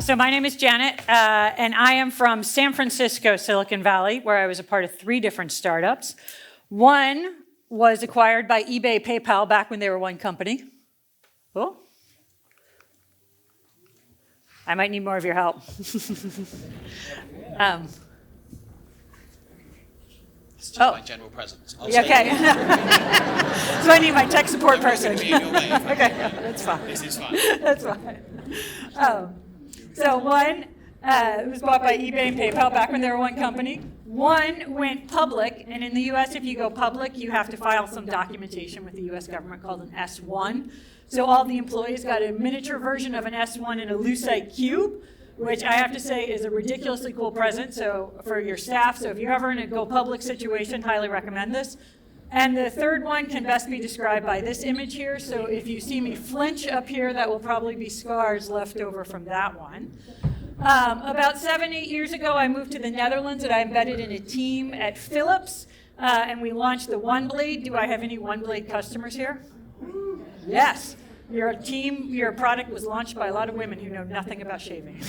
So my name is Janet, and I am from San Francisco, Silicon Valley, where I was a part of 3 different startups. One was acquired by eBay, PayPal, back when they were one company. Oh. I might need more of your help. It's just my general presence. Okay. So I need my tech support person. Be in your way, Okay, that's fine. This is fine. That's fine. So one was bought by eBay and PayPal back when they were one company. One went public, and in the US, if you go public, you have to file some documentation with the US government called an S1. So all the employees got a miniature version of an S1 in a Lucite cube, which I have to say is a ridiculously cool present for your staff. So if you're ever in a go public situation, highly recommend this. And the third one can best be described by this image here. So if you see me flinch up here, that will probably be scars left over from that one. About 7-8 years ago, I moved to the Netherlands and I embedded in a team at Philips, and we launched the OneBlade. Do I have any OneBlade customers here? Yes. Your product was launched by a lot of women who know nothing about shaving.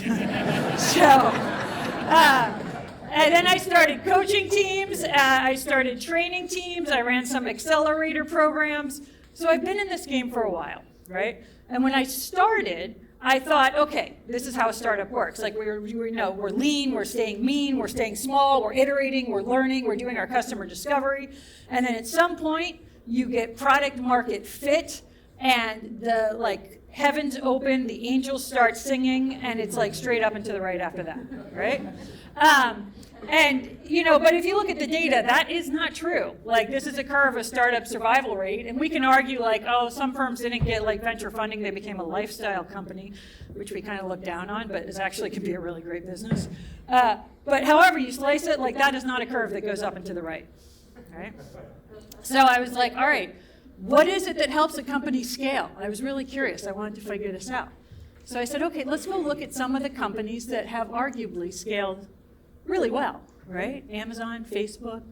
And then I started coaching teams, I started training teams, I ran some accelerator programs. So I've been in this game for a while, right? And when I started, I thought, okay, this is how a startup works. Like we're lean, we're staying mean, we're staying small, we're iterating, we're learning, we're doing our customer discovery. And then at some point, you get product market fit, and the heavens open, the angels start singing, and it's like straight up and to the right after that, right? But if you look at the data, that is not true. This is a curve of startup survival rate, and we can argue some firms didn't get venture funding, they became a lifestyle company, which we kind of look down on, but it actually can be a really great business. But however you slice it, that is not a curve that goes up and to the right, right? So I was like, all right, what is it that helps a company scale? I was really curious. I wanted to figure this out. So I said, okay, let's go look at some of the companies that have arguably scaled really well, right? Amazon, Facebook,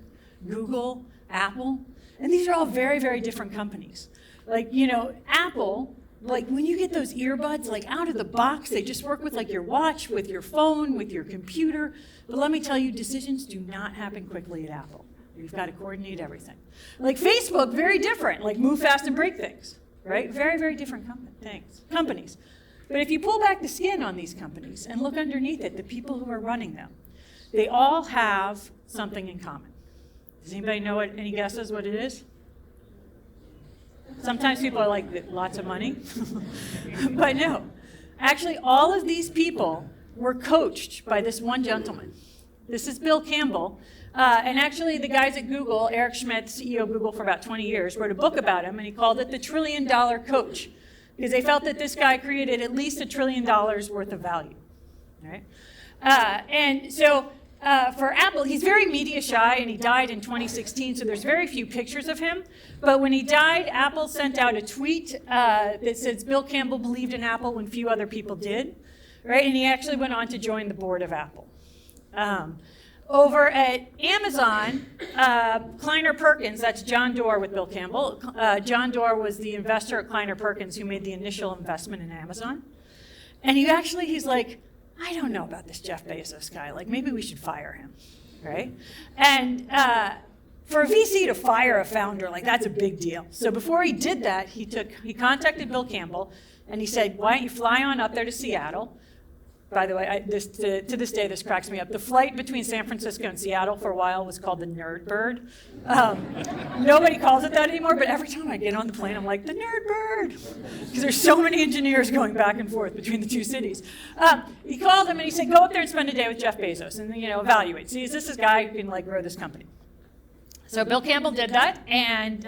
Google, Apple. And these are all very, very different companies. Apple, when you get those earbuds, out of the box, they just work with your watch, with your phone, with your computer. But let me tell you, decisions do not happen quickly at Apple. You've got to coordinate everything. Facebook, very different. Move fast and break things, right? Very, very different companies. But if you pull back the skin on these companies and look underneath it, the people who are running them, they all have something in common. Does anybody know any guesses what it is? Sometimes people are lots of money. But no. Actually, all of these people were coached by this one gentleman. This is Bill Campbell. And actually, the guys at Google, Eric Schmidt, CEO of Google for about 20 years, wrote a book about him, and he called it the $1 Trillion Coach, because they felt that this guy created at least $1 trillion worth of value. Right? For Apple, he's very media shy, and he died in 2016, so there's very few pictures of him. But when he died, Apple sent out a tweet that says Bill Campbell believed in Apple when few other people did, right? And he actually went on to join the board of Apple. Over at Amazon, Kleiner Perkins, that's John Doerr with Bill Campbell. John Doerr was the investor at Kleiner Perkins who made the initial investment in Amazon. And he's like, I don't know about this Jeff Bezos guy. Maybe we should fire him, right? And for a VC to fire a founder, that's a big deal. So before he did that, he contacted Bill Campbell, and he said, why don't you fly on up there to Seattle? By the way, to this day, this cracks me up. The flight between San Francisco and Seattle for a while was called the Nerd Bird. Nobody calls it that anymore, but every time I get on the plane, I'm like, the Nerd Bird, because there's so many engineers going back and forth between the two cities. He called him and he said, go up there and spend a day with Jeff Bezos and evaluate. See, is this guy who can grow this company? So Bill Campbell did that, and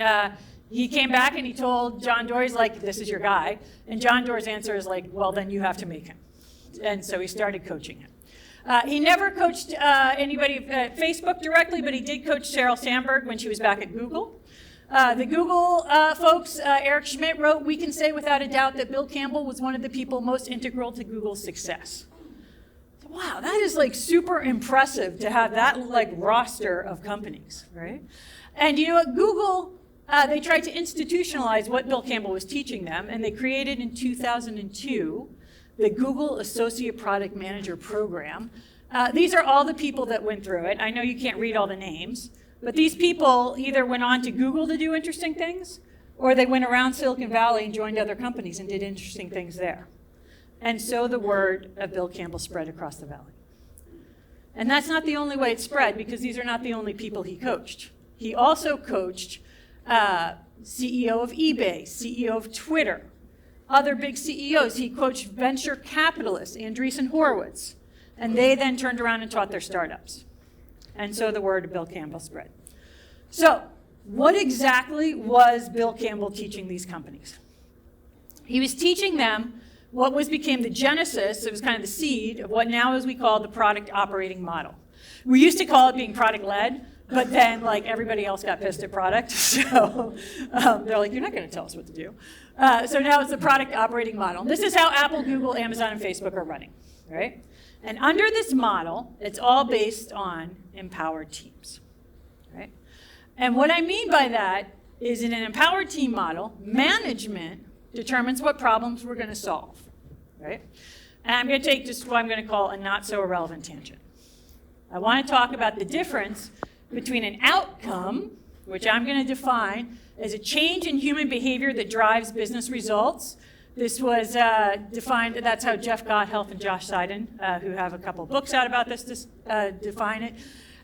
he came back and he told John Doerr, he's like, this is your guy. And John Doerr's answer is well, then you have to make him. And so he started coaching him. He never coached anybody at Facebook directly, but he did coach Sheryl Sandberg when she was back at Google. The Google folks, Eric Schmidt wrote, we can say without a doubt that Bill Campbell was one of the people most integral to Google's success. So, wow, that is super impressive to have that roster of companies, right? And at Google, they tried to institutionalize what Bill Campbell was teaching them, and they created in 2002 the Google Associate Product Manager Program. These are all the people that went through it. I know you can't read all the names, but these people either went on to Google to do interesting things, or they went around Silicon Valley and joined other companies and did interesting things there. And so the word of Bill Campbell spread across the valley. And that's not the only way it spread, because these are not the only people he coached. He also coached CEO of eBay, CEO of Twitter, other big CEOs. He coached venture capitalists, Andreessen Horowitz, and they then turned around and taught their startups. And so the word of Bill Campbell spread. So what exactly was Bill Campbell teaching these companies? He was teaching them what became the genesis, it was kind of the seed of what now is we call the product operating model. We used to call it being product-led, but then like everybody else got pissed at product, so they're like, you're not going to tell us what to do. So now it's the product operating model. This is how Apple, Google, Amazon, and Facebook are running, right? And under this model, it's all based on empowered teams, right? And what I mean by that is in an empowered team model, management determines what problems we're going to solve, right? And I'm going to take just what I'm going to call a not so irrelevant tangent. I want to talk about the difference between an outcome, which I'm going to define as a change in human behavior that drives business results. This was defined, that's how Jeff Gothelf and Josh Seiden, who have a couple books out about this, define it.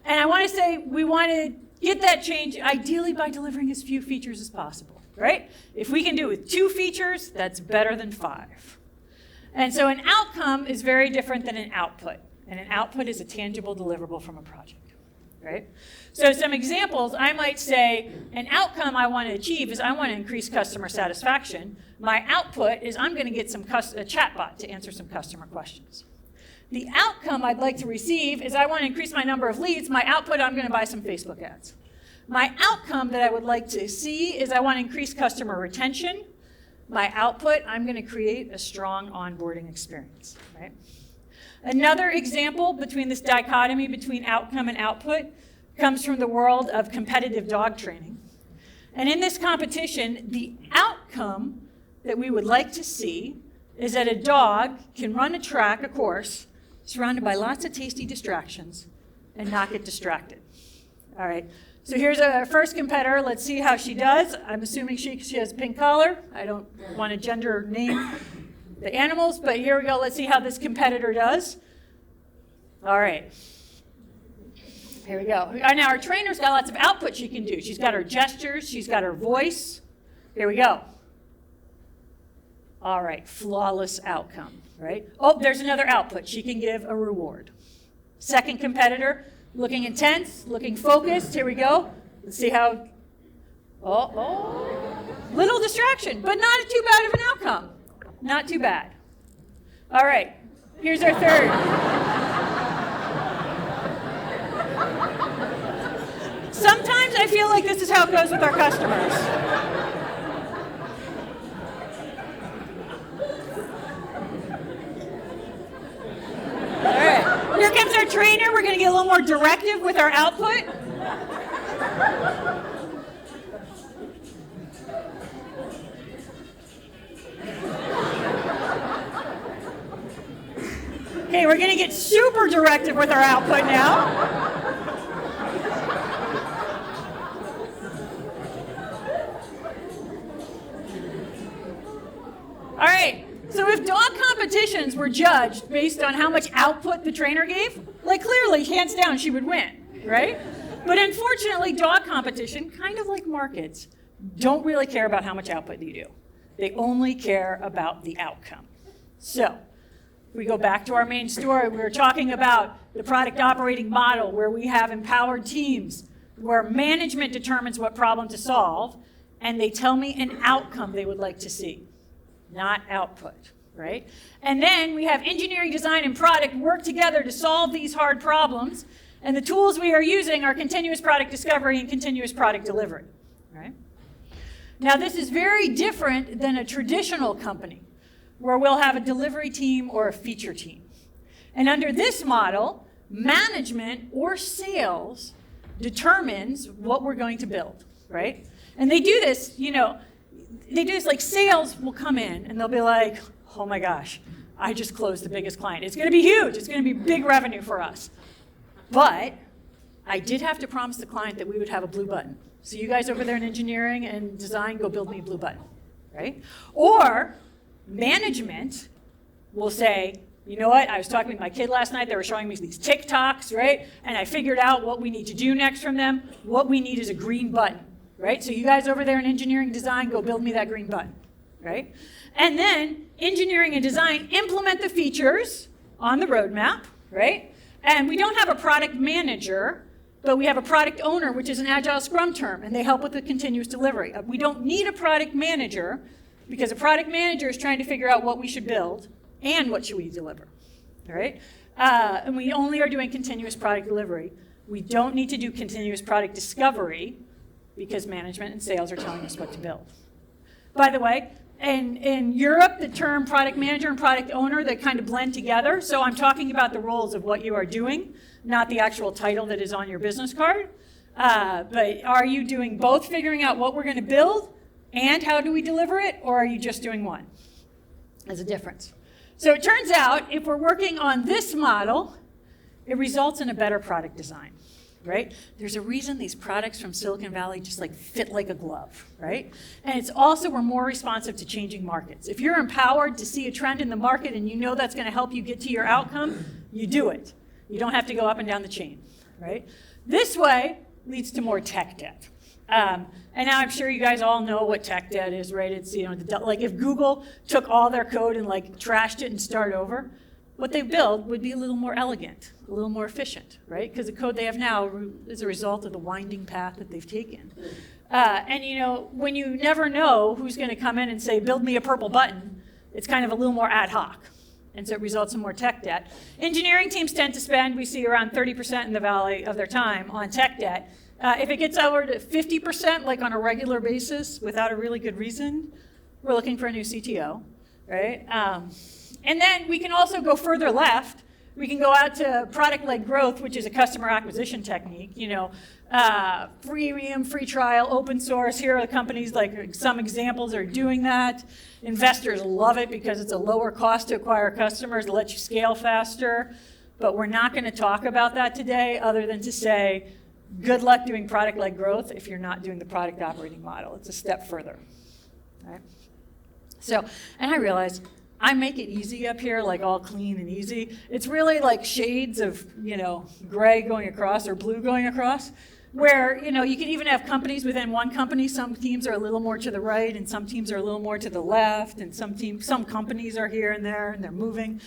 And I want to say we want to get that change ideally by delivering as few features as possible. Right? If we can do it with 2 features, that's better than 5. And so an outcome is very different than an output. And an output is a tangible deliverable from a project. Right? So some examples, I might say an outcome I want to achieve is I want to increase customer satisfaction. My output is I'm going to get a chatbot to answer some customer questions. The outcome I'd like to receive is I want to increase my number of leads. My output, I'm going to buy some Facebook ads. My outcome that I would like to see is I want to increase customer retention. My output, I'm going to create a strong onboarding experience, right? Another example between this dichotomy between outcome and output comes from the world of competitive dog training. And in this competition, the outcome that we would like to see is that a dog can run a course, surrounded by lots of tasty distractions and not get distracted. All right. So here's our first competitor. Let's see how she does. I'm assuming she has a pink collar. I don't want to gender name the animals, but here we go. Let's see how this competitor does. All right. Here we go. Now our trainer's got lots of output she can do. She's got her gestures. She's got her voice. Here we go. All right. Flawless outcome, right? Oh, there's another output. She can give a reward. Second competitor. Looking intense, looking focused. Here we go. Let's see how. Little distraction, but not too bad of an outcome. Not too bad. All right. Here's our third. Sometimes I feel like this is how it goes with our customers. All right. Here comes our trainer. We're going to get a little more directive with our output. Okay, we're going to get super directive with our output now. All right. So if dog competitions were judged based on how much output the trainer gave, like clearly, hands down, she would win, right? But unfortunately, dog competition, kind of like markets, don't really care about how much output you do. They only care about the outcome. So if we go back to our main story, we were talking about the product operating model where we have empowered teams, where management determines what problem to solve, and they tell me an outcome they would like to see. Not output, right? And then we have engineering, design, and product work together to solve these hard problems. And the tools we are using are continuous product discovery and continuous product delivery, right? Now, this is very different than a traditional company where we'll have a delivery team or a feature team. And under this model, management or sales determines what we're going to build, right? And they do this, like sales will come in and they'll be like, oh my gosh, I just closed the biggest client. It's going to be huge. It's going to be big revenue for us. But I did have to promise the client that we would have a blue button. So you guys over there in engineering and design, go build me a blue button, right? Or management will say, you know what, I was talking with my kid last night, they were showing me these TikToks, right? And I figured out what we need to do next from them. What we need is a green button, right? So you guys over there in engineering design, go build me that green button, right? And then engineering and design implement the features on the roadmap, right? And we don't have a product manager, but we have a product owner, which is an Agile Scrum term, and they help with the continuous delivery. We don't need a product manager because a product manager is trying to figure out what we should build and what should we deliver, all right? And we only are doing continuous product delivery. We don't need to do continuous product discovery because management and sales are telling us what to build. By the way, in Europe, the term product manager and product owner, they kind of blend together. So I'm talking about the roles of what you are doing, not the actual title that is on your business card. But are you doing both, figuring out what we're going to build and how do we deliver it, or are you just doing one? There's a difference. So it turns out if we're working on this model, it results in a better product design, right? There's a reason these products from Silicon Valley just like fit like a glove, right? And it's also we're more responsive to changing markets. If you're empowered to see a trend in the market and you know that's going to help you get to your outcome, you do it. You don't have to go up and down the chain, right? This way leads to more tech debt. And now I'm sure you guys all know what tech debt is, right? It's, you know, like if Google took all their code and like trashed it and started over, what they build would be a little more elegant, a little more efficient, right? Because the code they have now is a result of the winding path that they've taken. And you know, when you never know who's going to come in and say, build me a purple button, it's kind of a little more ad hoc. And so it results in more tech debt. Engineering teams tend to spend, we see around 30% in the Valley of their time on tech debt. If it gets over to 50%, like on a regular basis, without a really good reason, we're looking for a new CTO, right? And then we can also go further left. We can go out to product-led growth, which is a customer acquisition technique. You know, freemium, free trial, open source. Here are the companies, like some examples are doing that. Investors love it because it's a lower cost to acquire customers, to let you scale faster. But we're not going to talk about that today, other than to say, good luck doing product-led growth if you're not doing the product operating model. It's a step further. Right? So, and I realize I make it easy up here, like all clean and easy. It's really like shades of, you know, gray going across or blue going across, where, you know, you can even have companies within one company. Some teams are a little more to the right and some teams are a little more to the left, and some companies are here and there and they're moving.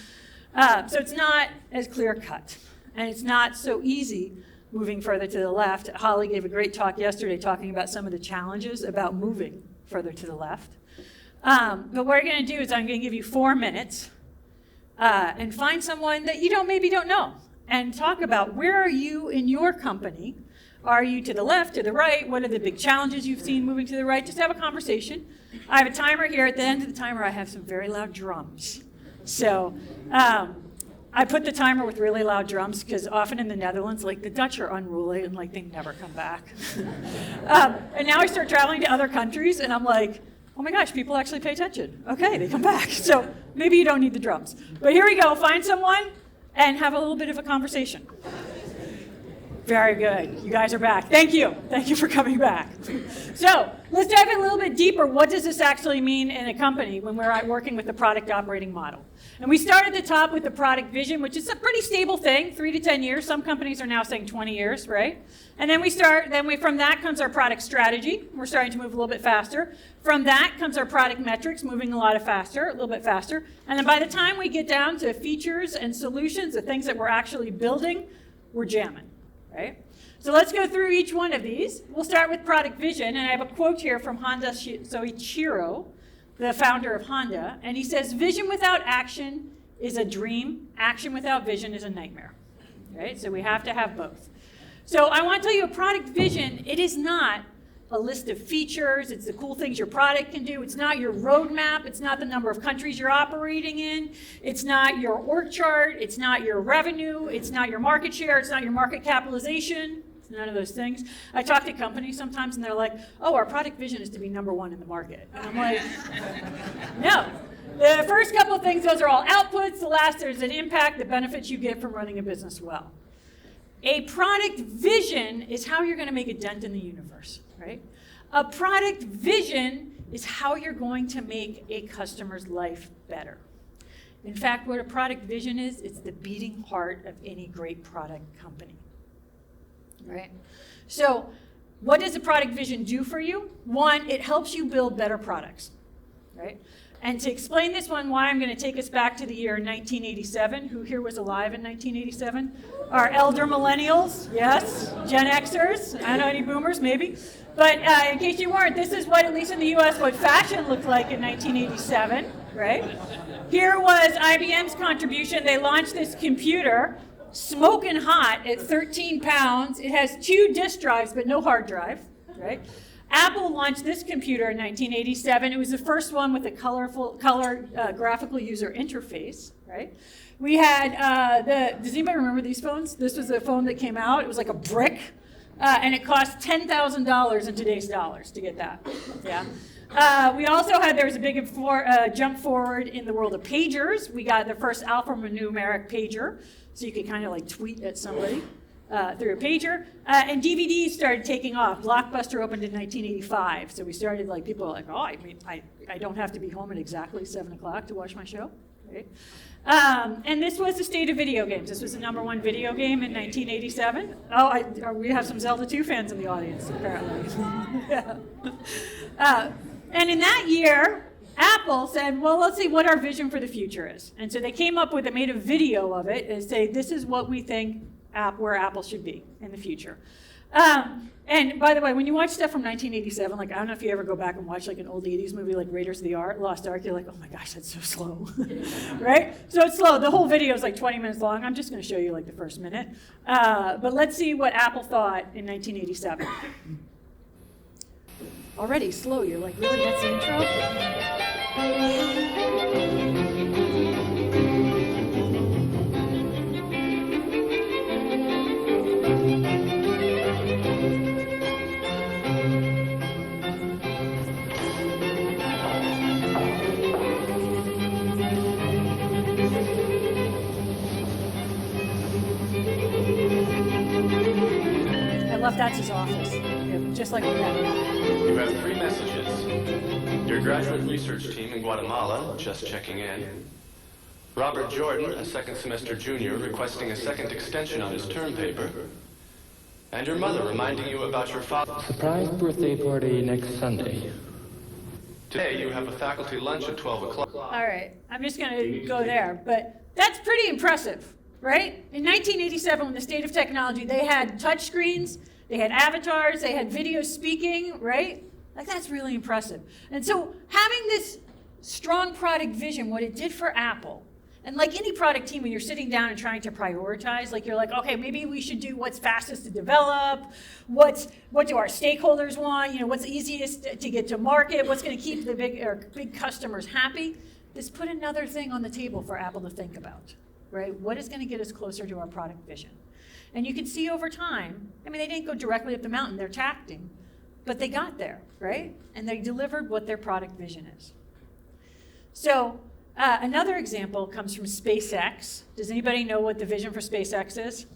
So it's not as clear cut, and it's not so easy moving further to the left. Holly gave a great talk yesterday talking about some of the challenges about moving further to the left. But what we're going to do is I'm going to give you 4 minutes and find someone that you maybe don't know, and talk about where are you in your company. Are you to the left, to the right? What are the big challenges you've seen moving to the right? Just have a conversation. I have a timer here. At the end of the timer, I have some very loud drums. So I put the timer with really loud drums because often in the Netherlands, like the Dutch are unruly and like they never come back. And now I start traveling to other countries and I'm like, oh my gosh, people actually pay attention. Okay, they come back. So maybe you don't need the drums. But here we go. Find someone and have a little bit of a conversation. Very good. You guys are back. Thank you. Thank you for coming back. So let's dive in a little bit deeper. What does this actually mean in a company when we're working with the product operating model? And we start at the top with the product vision, which is a pretty stable thing, 3 to 10 years. Some companies are now saying 20 years, right? And then from that comes our product strategy. We're starting to move a little bit faster. From that comes our product metrics, moving a little bit faster. And then by the time we get down to features and solutions, the things that we're actually building, we're jamming, right? So let's go through each one of these. We'll start with product vision, and I have a quote here from Honda Soichiro, the founder of Honda, and he says, vision without action is a dream, action without vision is a nightmare, right? So we have to have both. So I want to tell you, a product vision, it is not a list of features, it's the cool things your product can do, it's not your roadmap, it's not the number of countries you're operating in, it's not your org chart, it's not your revenue, it's not your market share, it's not your market capitalization, it's none of those things. I talk to companies sometimes and they're like, oh, our product vision is to be number 1 in the market. And I'm like, no. The first couple of things, those are all outputs. The last, there's an impact, the benefits you get from running a business well. A product vision is how you're going to make a dent in the universe, right? A product vision is how you're going to make a customer's life better. In fact, what a product vision is, it's the beating heart of any great product company, right? So what does a product vision do for you? One, it helps you build better products, right? And to explain this one, why I'm going to take us back to the year 1987. Who here was alive in 1987? Our elder millennials, yes. Gen Xers, I don't know, any boomers, maybe. But in case you weren't, this is what, at least in the US, what fashion looked like in 1987, right? Here was IBM's contribution. They launched this computer, smoking hot at 13 pounds. It has 2 disk drives, but no hard drive, right? Apple launched this computer in 1987. It was the first one with a color graphical user interface, right? We had, does anybody remember these phones? This was a phone that came out. It was like a brick, and it cost $10,000 in today's dollars to get that, yeah. We also had, there was a big jump forward in the world of pagers. We got the first alphanumeric pager, so you could kind of like tweet at somebody. Through a pager, and DVDs started taking off. Blockbuster opened in 1985, so we started like people were like, oh, I don't have to be home at exactly 7 o'clock to watch my show, right? And this was the state of video games. This was the #1 video game in 1987. Oh, we have some Zelda 2 fans in the audience, apparently. Yeah. And in that year, Apple said, well, let's see what our vision for the future is. And so they came up with, they made a video of it and say, this is what we think where Apple should be in the future. And by the way, when you watch stuff from 1987, like I don't know if you ever go back and watch like an old 80s movie like Raiders of the Lost Ark, you're like, oh my gosh, that's so slow, right? So it's slow. The whole video is like 20 minutes long. I'm just going to show you like the first minute. But let's see what Apple thought in 1987. Already slow. You're like, really? That's the intro? That's his office, yeah, just like we had. You have 3 messages. Your graduate research team in Guatemala, just checking in. Robert Jordan, a second semester junior, requesting a second extension on his term paper. And your mother reminding you about your father's surprise birthday party next Sunday. Today you have a faculty lunch at 12 o'clock. All right, I'm just going to go there, but that's pretty impressive, right? In 1987, when the state of technology, they had touch screens, they had avatars, they had video speaking, right? Like that's really impressive. And so having this strong product vision, what it did for Apple, and like any product team, when you're sitting down and trying to prioritize, like you're like, okay, maybe we should do what's fastest to develop, what do our stakeholders want, what's easiest to get to market, what's going to keep the big customers happy. This put another thing on the table for Apple to think about, right? What is going to get us closer to our product vision? And you can see over time, I mean, they didn't go directly up the mountain, they're tacting, but they got there, right? And they delivered what their product vision is. So another example comes from SpaceX. Does anybody know what the vision for SpaceX is?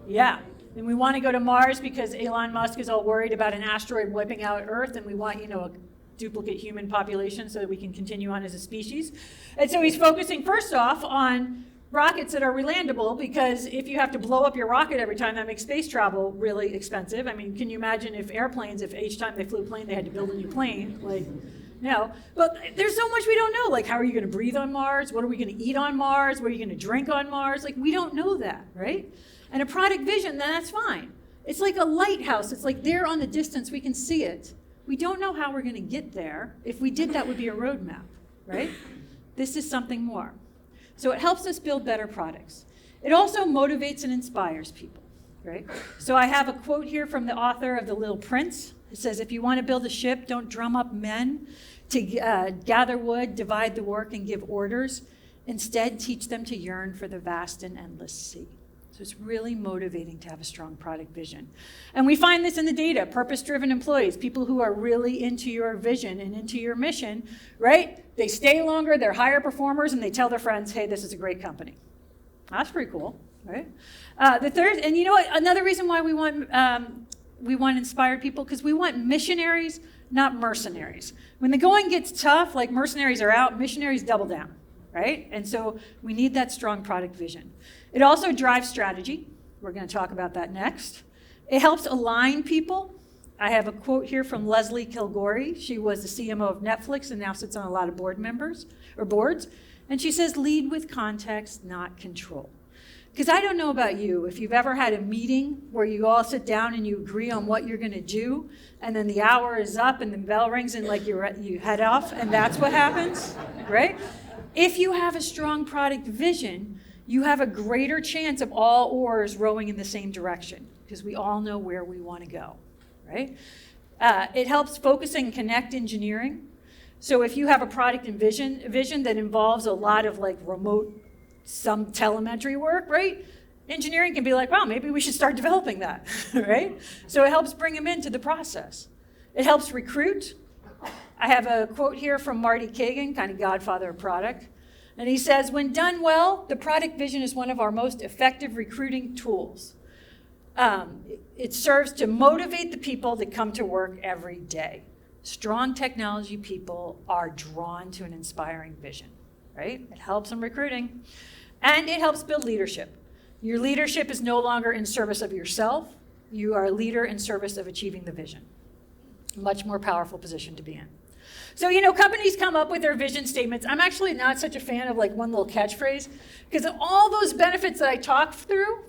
Yeah, and we want to go to Mars because Elon Musk is all worried about an asteroid wiping out Earth, and we want, a duplicate human population so that we can continue on as a species. And so he's focusing first off on rockets that are relandable, because if you have to blow up your rocket every time, that makes space travel really expensive. I mean, can you imagine if each time they flew a plane, they had to build a new plane? Like, no. But there's so much we don't know. Like, how are you going to breathe on Mars? What are we going to eat on Mars? What are you going to drink on Mars? Like, we don't know that, right? And a product vision, then that's fine. It's like a lighthouse. It's like there on the distance, we can see it. We don't know how we're going to get there. If we did, that would be a roadmap, right? This is something more. So it helps us build better products. It also motivates and inspires people, right? So I have a quote here from the author of The Little Prince. It says, if you want to build a ship, don't drum up men to gather wood, divide the work, and give orders. Instead, teach them to yearn for the vast and endless sea. So it's really motivating to have a strong product vision. And we find this in the data, purpose-driven employees, people who are really into your vision and into your mission, right? They stay longer, they're higher performers, and they tell their friends, hey, this is a great company. That's pretty cool, right? The third, and you know what, another reason why we want inspired people, because we want missionaries, not mercenaries. When the going gets tough, like mercenaries are out, missionaries double down, right? And so we need that strong product vision. It also drives strategy. We're going to talk about that next. It helps align people. I have a quote here from Leslie Kilgore. She was the CMO of Netflix and now sits on a lot of boards. And she says, lead with context, not control. Because I don't know about you, if you've ever had a meeting where you all sit down and you agree on what you're going to do, and then the hour is up and the bell rings and like you head off, and that's what happens, right? If you have a strong product vision, you have a greater chance of all oars rowing in the same direction, because we all know where we want to go, right? It helps focus and connect engineering. So if you have a product and vision that involves a lot of like remote, some telemetry work, right? Engineering can be like, wow, maybe we should start developing that, right? So it helps bring them into the process. It helps recruit. I have a quote here from Marty Kagan, kind of godfather of product. And he says, when done well, the product vision is one of our most effective recruiting tools. It serves to motivate the people that come to work every day. Strong technology people are drawn to an inspiring vision, right? It helps in recruiting. And it helps build leadership. Your leadership is no longer in service of yourself. You are a leader in service of achieving the vision. Much more powerful position to be in. So, you know, companies come up with their vision statements. I'm actually not such a fan of like one little catchphrase, because all those benefits that I talked through,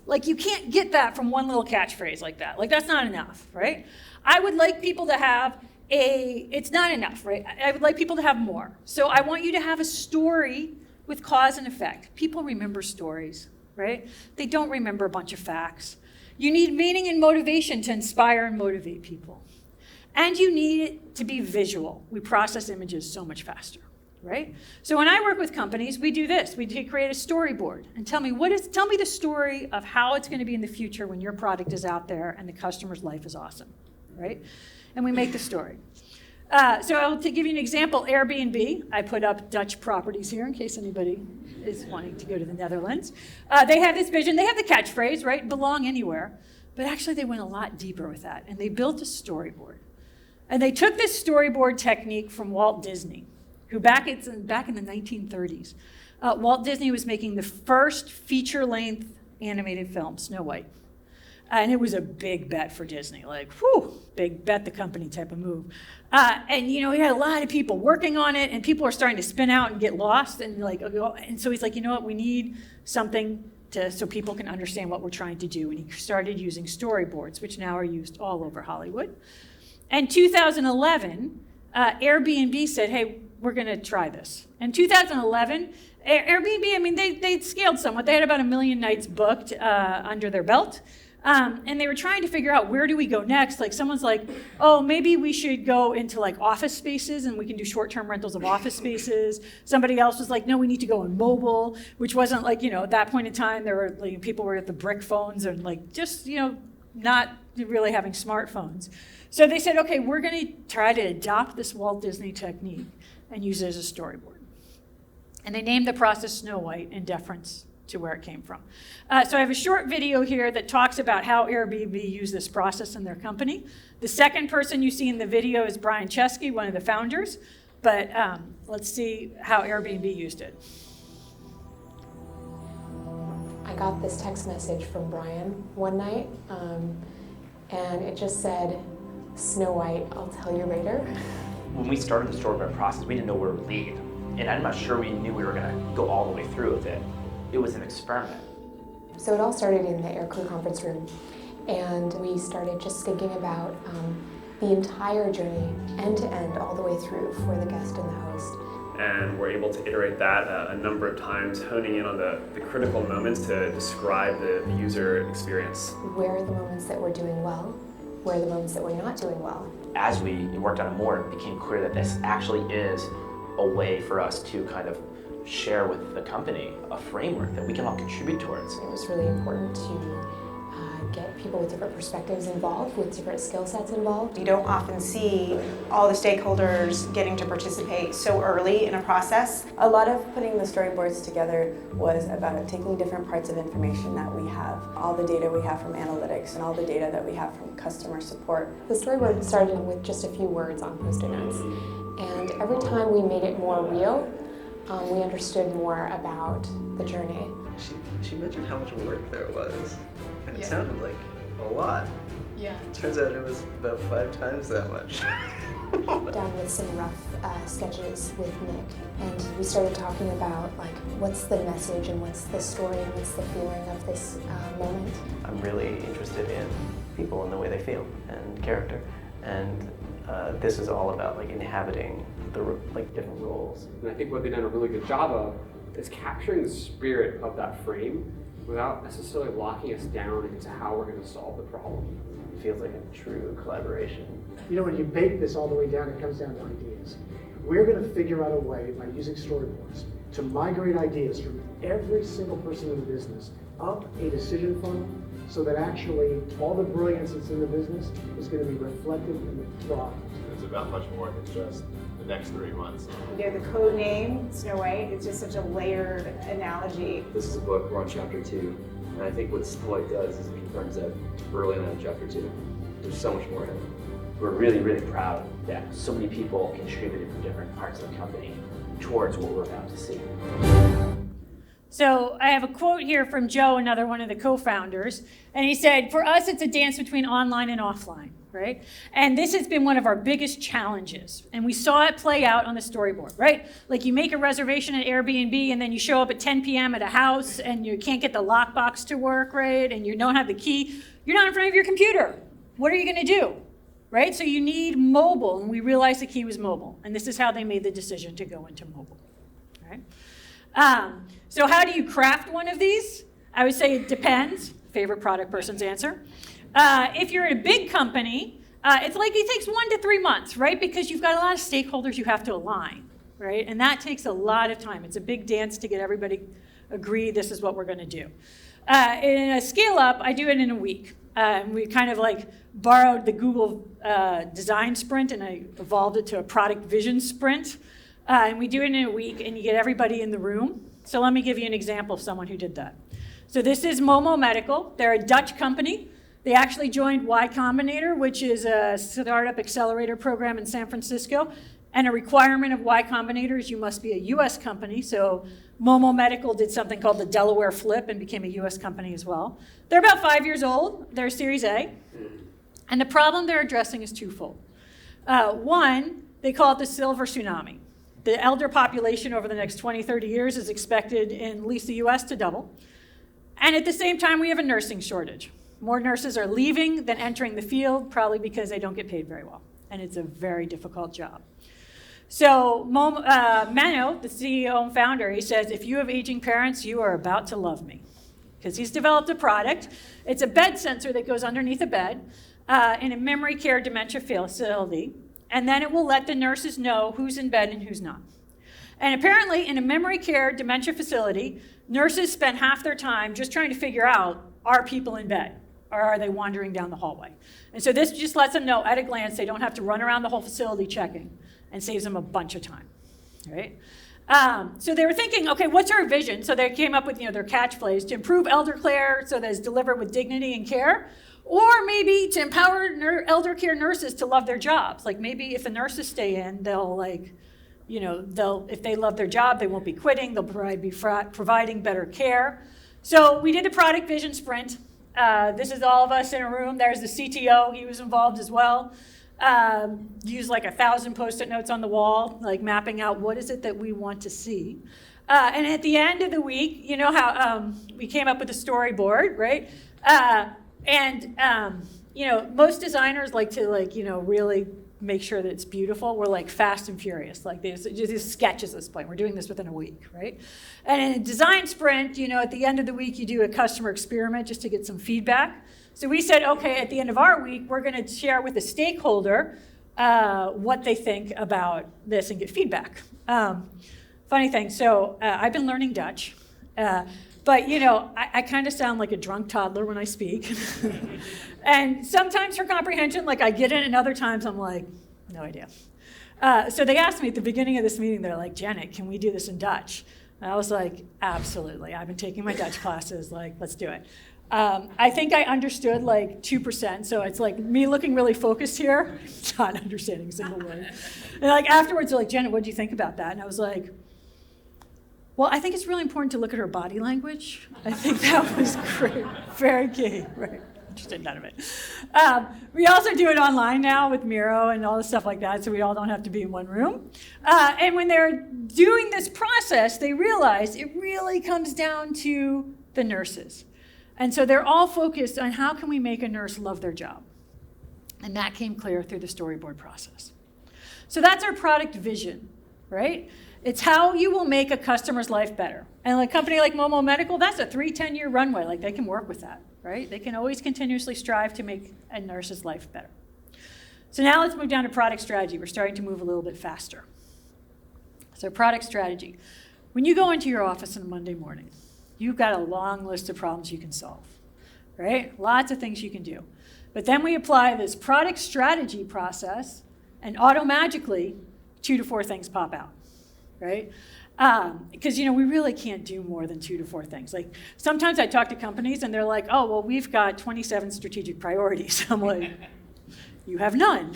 like you can't get that from one little catchphrase like that. Like that's not enough, right? I would like people to have it's not enough, right? I would like people to have more. So I want you to have a story with cause and effect. People remember stories, right? They don't remember a bunch of facts. You need meaning and motivation to inspire and motivate people. And you need it to be visual. We process images so much faster, right? So when I work with companies, we do this. We create a storyboard and tell me the story of how it's going to be in the future when your product is out there and the customer's life is awesome, right? And we make the story. So to give you an example, Airbnb, I put up Dutch properties here in case anybody is wanting to go to the Netherlands. They have this vision, they have the catchphrase, right? Belong anywhere. But actually they went a lot deeper with that and they built a storyboard. And they took this storyboard technique from Walt Disney, who back in the 1930s, Walt Disney was making the first feature-length animated film, Snow White. And it was a big bet for Disney, like, whew, big bet the company type of move. And you know, he had a lot of people working on it, and people are starting to spin out and get lost, and so he's like, you know what, we need something so people can understand what we're trying to do. And he started using storyboards, which now are used all over Hollywood. And 2011, Airbnb said, hey, we're going to try this. In 2011, Airbnb, I mean, they scaled somewhat. They had about 1 million nights booked under their belt. And they were trying to figure out, where do we go next? Like someone's like, oh, maybe we should go into like office spaces and we can do short-term rentals of office spaces. Somebody else was like, no, we need to go on mobile, which wasn't like, you know, at that point in time, there were like, people were at the brick phones and like just, you know, not really having smartphones. So they said, okay, we're going to try to adopt this Walt Disney technique and use it as a storyboard. And they named the process Snow White in deference to where it came from. So I have a short video here that talks about how Airbnb used this process in their company. The second person you see in the video is Brian Chesky, one of the founders, but let's see how Airbnb used it. I got this text message from Brian one night, and it just said, Snow White, I'll tell you later. When we started the storyboard process, we didn't know where it would lead. And I'm not sure we knew we were going to go all the way through with it. It was an experiment. So it all started in the aircrew conference room, and we started just thinking about the entire journey, end to end, all the way through for the guest and the host. And we're able to iterate that a number of times, honing in on the critical moments to describe the user experience. Where are the moments that we're doing well? Where are the moments that we're not doing well? As we worked on it more, it became clear that this actually is a way for us to kind of share with the company a framework that we can all contribute towards. It was really important to get people with different perspectives involved, with different skill sets involved. You don't often see all the stakeholders getting to participate so early in a process. A lot of putting the storyboards together was about taking different parts of information that we have, all the data we have from analytics and all the data that we have from customer support. The storyboard started with just a few words on Post-it notes, and every time we made it more real, we understood more about the journey. She mentioned how much work there was, and it sounded like a lot. Yeah. Turns out it was about 5 times that much. Down with some rough sketches with Nick, and we started talking about like what's the message and what's the story and what's the feeling of this moment. I'm really interested in people and the way they feel and character, and this is all about like inhabiting the different roles. And I think what they've done a really good job of is capturing the spirit of that frame without necessarily locking us down into how we're going to solve the problem. It feels like a true collaboration. You know, when you bake this all the way down, it comes down to ideas. We're going to figure out a way by using storyboards to migrate ideas from every single person in the business up a decision funnel so that actually all the brilliance that's in the business is going to be reflected in the product. It's about much more than just the next 3 months. You know, the code name, Snow White, it's just such a layered analogy. This is a book, we're on chapter 2, and I think what Snow White does is it confirms that early on in chapter 2. There's so much more in it. We're really, really proud that so many people contributed from different parts of the company towards what we're about to see. So I have a quote here from Joe, another one of the co-founders, and he said, "For us, it's a dance between online and offline, right? And this has been one of our biggest challenges, and we saw it play out on the storyboard, right? Like you make a reservation at Airbnb, and then you show up at 10 p.m. at a house, and you can't get the lockbox to work, right? And you don't have the key. You're not in front of your computer. What are you going to do, right? So you need mobile, and we realized the key was mobile, and this is how they made the decision to go into mobile, right? So how do you craft one of these? I would say it depends. Favorite product person's answer. If you're in a big company, it's like it takes 1 to 3 months, right? Because you've got a lot of stakeholders you have to align, right? And that takes a lot of time. It's a big dance to get everybody agree this is what we're going to do. In a scale up, I do it in a week. We kind of like borrowed the Google design sprint and I evolved it to a product vision sprint. And we do it in a week and you get everybody in the room. So let me give you an example of someone who did that. So this is Momo Medical. They're a Dutch company. They actually joined Y Combinator, which is a startup accelerator program in San Francisco. And a requirement of Y Combinator is you must be a US company. So Momo Medical did something called the Delaware Flip and became a US company as well. They're about 5 years old. They're Series A. And the problem they're addressing is twofold. One, they call it the silver tsunami. The elder population over the next 20, 30 years is expected in at least the US to double. And at the same time, we have a nursing shortage. More nurses are leaving than entering the field, probably because they don't get paid very well. And it's a very difficult job. So Mano, the CEO and founder, he says, if you have aging parents, you are about to love me. Because he's developed a product. It's a bed sensor that goes underneath a bed in a memory care dementia facility. And then it will let the nurses know who's in bed and who's not. And apparently in a memory care dementia facility, nurses spend half their time just trying to figure out, are people in bed? Or are they wandering down the hallway? And so this just lets them know at a glance they don't have to run around the whole facility checking and saves them a bunch of time, right? So they were thinking, okay, what's our vision? So they came up with their catchphrase, to improve elder care so that it's delivered with dignity and care, or maybe to empower elder care nurses to love their jobs. Like maybe if the nurses stay in, they'll if they love their job, they won't be quitting, they'll be providing better care. So we did the product vision sprint. This is all of us in a room. There's the CTO, he was involved as well. Used like 1,000 Post-it notes on the wall, like mapping out what is it that we want to see. And at the end of the week, you know how we came up with a storyboard, right? Most designers like to really make sure that it's beautiful. We're like fast and furious, like these sketches at this point. We're doing this within a week, right? And in a design sprint, at the end of the week, you do a customer experiment just to get some feedback. So we said, okay, at the end of our week, we're going to share with the stakeholder what they think about this and get feedback. funny thing. So I've been learning Dutch. But, you know, I kind of sound like a drunk toddler when I speak. And sometimes for comprehension, like I get it, and other times I'm like, no idea. So they asked me at the beginning of this meeting, they're like, Janet, can we do this in Dutch? And I was like, absolutely. I've been taking my Dutch classes, like, let's do it. I think I understood like 2%, so it's like me looking really focused here, not understanding a single word. And like afterwards, they're like, Janet, what do you think about that? And I was like, well, I think it's really important to look at her body language. I think that was great, very key, right? Just none of it. We also do it online now with Miro and all this stuff like that, so we all don't have to be in one room. And when they're doing this process, they realize it really comes down to the nurses. And so they're all focused on how can we make a nurse love their job. And that came clear through the storyboard process. So that's our product vision, right? It's how you will make a customer's life better. And a company like Momo Medical, that's a 3-10-year runway. Like they can work with that, right? They can always continuously strive to make a nurse's life better. So now let's move down to product strategy. We're starting to move a little bit faster. So product strategy. When you go into your office on a Monday morning, you've got a long list of problems you can solve, right? Lots of things you can do. But then we apply this product strategy process, and automagically, 2 to 4 things pop out. Right? Because, you know, we really can't do more than 2 to 4 things. Like, sometimes I talk to companies and they're like, oh, well, we've got 27 strategic priorities. I'm like, you have none.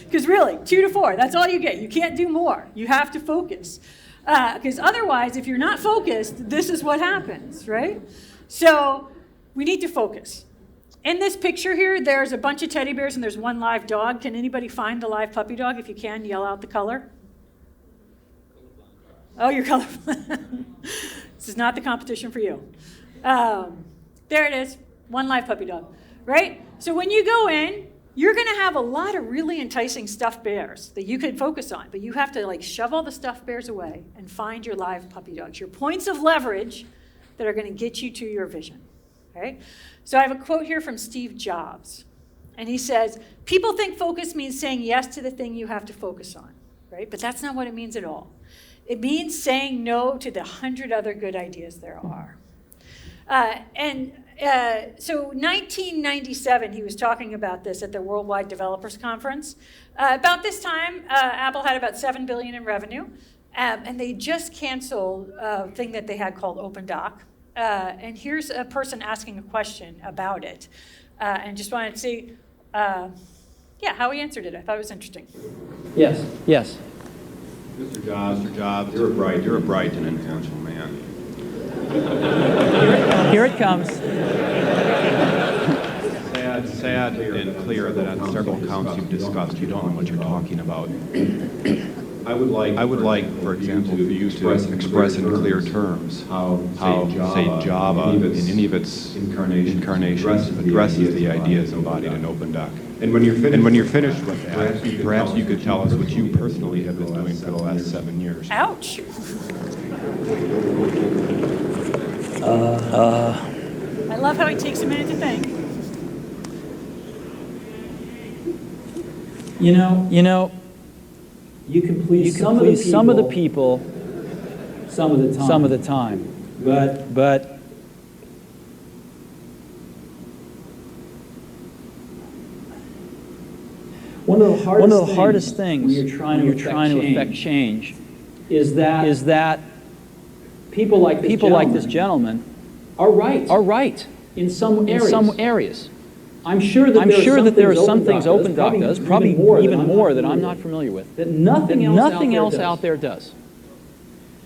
Because really, 2 to 4, that's all you get. You can't do more. You have to focus. Because otherwise, if you're not focused, this is what happens, right? So we need to focus. In this picture here, there's a bunch of teddy bears and there's one live dog. Can anybody find the live puppy dog? If you can, yell out the color. Oh, you're colorblind. This is not the competition for you. There it is, one live puppy dog, right? So when you go in, you're gonna have a lot of really enticing stuffed bears that you could focus on, but you have to like shove all the stuffed bears away and find your live puppy dogs, your points of leverage that are gonna get you to your vision, right? So I have a quote here from Steve Jobs, and he says, people think focus means saying yes to the thing you have to focus on, right? But that's not what it means at all. It means saying no to the 100 other good ideas there are. So 1997, he was talking about this at the Worldwide Developers Conference. About this time, Apple had about $7 billion in revenue, and they just canceled a thing that they had called OpenDoc. And here's a person asking a question about it, and just wanted to see, how he answered it. I thought it was interesting. Yes. Yes. Mr. Jobs, you're a bright and influential man. Here it comes. Sad and clear that on several counts you've discussed, you don't know what you're talking about. I would like, for example, for you to express in clear terms how, say, Java, in any of its incarnations, addresses the ideas embodied in OpenDoc. And when you're finished with that, perhaps you could tell us what you personally have been doing for the last 7 years. Ouch. I love how he takes a minute to think. You know, you can please some of the people some of the time. But one of the hardest things when you're trying to affect change is that people like this gentleman are right in some areas. I'm sure that there are some things OpenDoc does, probably even more that I'm not familiar with, that nothing else out there does.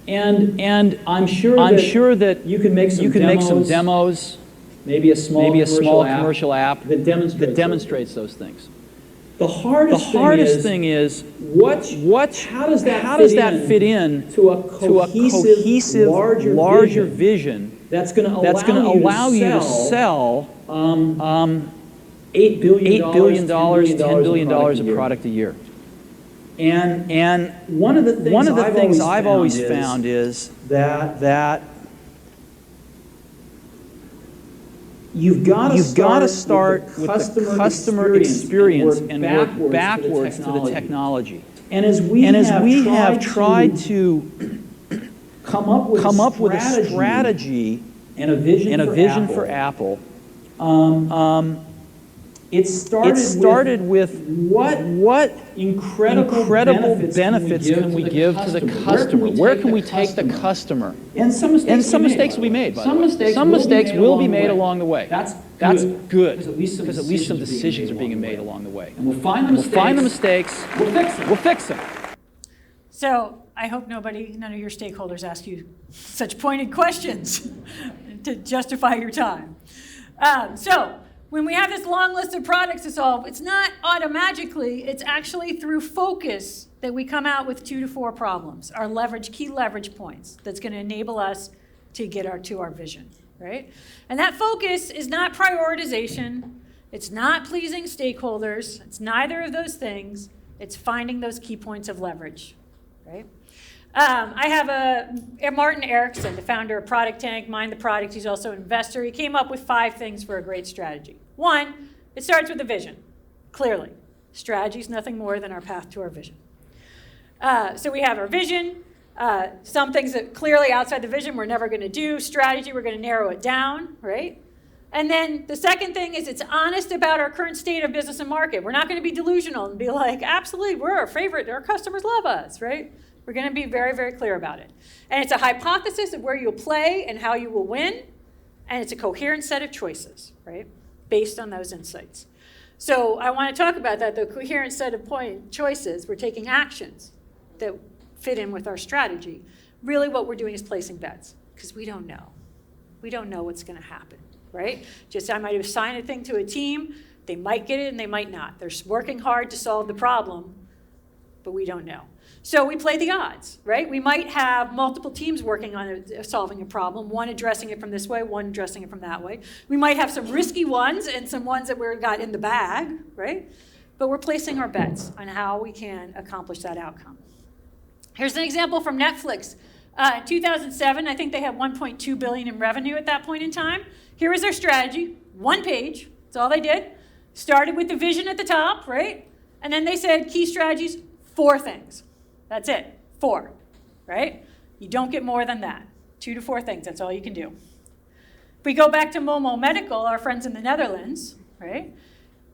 And I'm sure that you can make some demos, maybe a small commercial app that demonstrates those things. The hardest thing is how does that fit in to a cohesive larger vision that's going to allow you to sell $8 billion, $10 billion of product a year. And one of the things I've always found is that you've got to start with the customer experience and work backwards to the technology. And as we have tried to come up with a strategy and a vision for Apple. It started with what incredible benefits can we give to the customer? Where can we take the customer? And some mistakes will be made, by the way. Some mistakes will be made along the way. That's good, because at least some decisions are being made along the way. And we'll find the mistakes. We'll fix them. So I hope none of your stakeholders ask you such pointed questions to justify your time. So when we have this long list of products to solve, it's not automagically, it's actually through focus that we come out with 2 to 4 problems, our key leverage points that's going to enable us to get to our vision, right? And that focus is not prioritization, it's not pleasing stakeholders, it's neither of those things, it's finding those key points of leverage, right? I have a Martin Erickson, the founder of Product Tank, Mind the Product. He's also an investor. He came up with 5 things for a great strategy. 1, it starts with a vision, clearly. Strategy is nothing more than our path to our vision. So we have our vision, some things that clearly outside the vision we're never going to do. Strategy, we're going to narrow it down, right? And then the second thing is it's honest about our current state of business and market. We're not going to be delusional and be like, absolutely, we're our favorite, our customers love us, right? We're going to be very, very clear about it. And it's a hypothesis of where you'll play and how you will win. And it's a coherent set of choices, right, based on those insights. So I want to talk about that, the coherent set of choices. We're taking actions that fit in with our strategy. Really what we're doing is placing bets, because we don't know. We don't know what's going to happen, right? Just I might assign a thing to a team. They might get it and they might not. They're working hard to solve the problem, but we don't know. So we play the odds, right? We might have multiple teams working on solving a problem, one addressing it from this way, one addressing it from that way. We might have some risky ones and some ones that we've got in the bag, right? But we're placing our bets on how we can accomplish that outcome. Here's an example from Netflix. In 2007, I think they had $1.2 billion in revenue at that point in time. Here is their strategy, 1 page. That's all they did. Started with the vision at the top, right? And then they said key strategies, 4 things. That's it, 4, right? You don't get more than that. 2 to 4 things, that's all you can do. If we go back to Momo Medical, our friends in the Netherlands, right?